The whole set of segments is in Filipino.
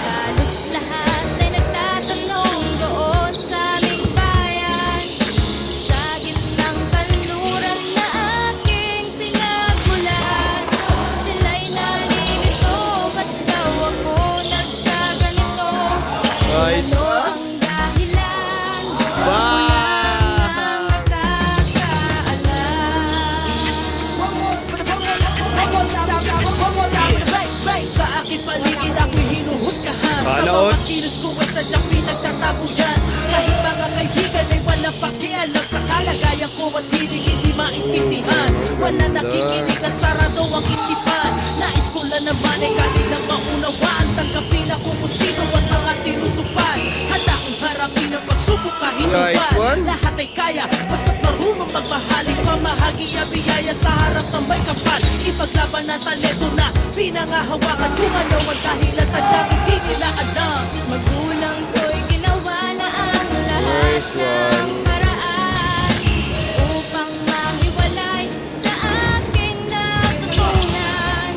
Halos lahat ay nagtatanong doon sa aming bayan, sa gitnang kanluran na aking pinagmulan. Sila'y nalilito, ba't daw ako nagkaganito? Nice. Ano ang dahilan? Wow. Ako lang ang nakakaalam. Sa aking paligid ako'y hinuhusgahan. Sana Sa all. mga kilos ko ay sadyang pinagtatabuyan. Kahit mga kaibigan ay walang pakialam sa kalagayan ko at hindi maintindihan. Wala nakikinig at sarado ang isipan. Nais ko lang naman ay kanilang maunawaan. Tanggapin ako kung sino at mga tinutupad. Handa kong harapin ang pagsubok kahit Nice iban. one. Lahat ay kaya, basta't marunong magmahaling. Pamahagi ang biyaya sa harap ng may kapal. Ipaglaban ang talento na pinangahawakan. Kung ano ang dahilan sa diyang hindi nila alam. Magulang ko'y ginawa na ang lahat Nice ng one. paraan upang mahiwalay sa aking natutunan.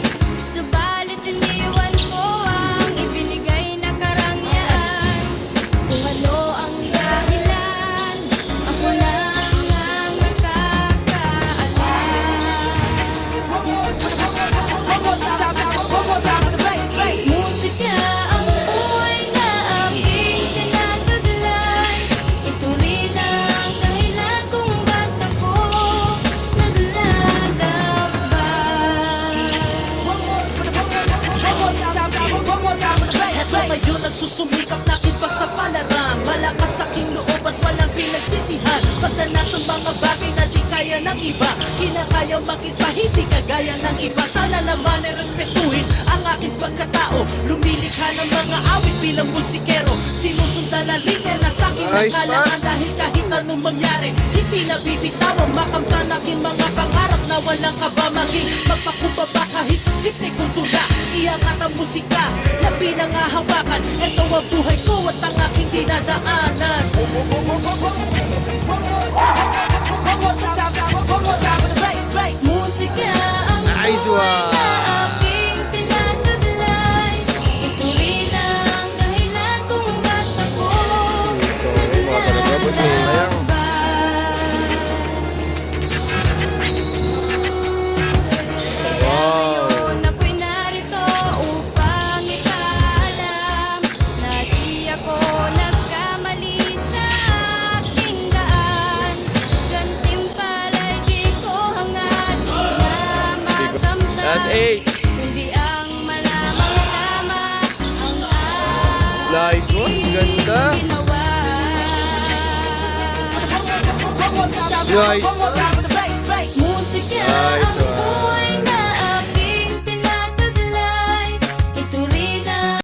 Subalit iniwan ko ang ibinigay na karangyaan. Kung ano ang dahilan, ako lang ang nakakaalam. Musika ang buhay na aking tinataglan. Ito rin ang dahilan kung ba't ako naglalakbay. Eto ngayon nagsusumikap na ipagsapalaran. Malakas aking loob at walang pinagsisihan. Pagdanas ang mga bagay na di kaya ng iba. Kinakaya mag-isa, hindi kagaya ng iba. Sana naman ay respetuhin ang aking pagkatao. Lumilikha ng mga awit bilang musikero. Sinusundan ang linya na sa aking Nice, nakalaan. Max. Dahil kahit anong mangyari, hindi nabibitawan. Makamtan aking mga pangarap na walang kaba. Maging magpakumbaba kahit sa simple kong tula. Iangat ang musika na pinangahawakan. Ito ang buhay ko at ang aking dinadaanan. Musika ang Nice buhay one. na aking tinataglan. Ito rin ang dahilan kung ba't ako naglalakbay. Ngayon ako'y narito upang ipaalam na di ako nagkamali sa aking daan. Gantimpala'y di ko hangad na makamtan. That's 8. Kundi ang malamang tama ang Nice one. aking Ganda. ginawa. Nice.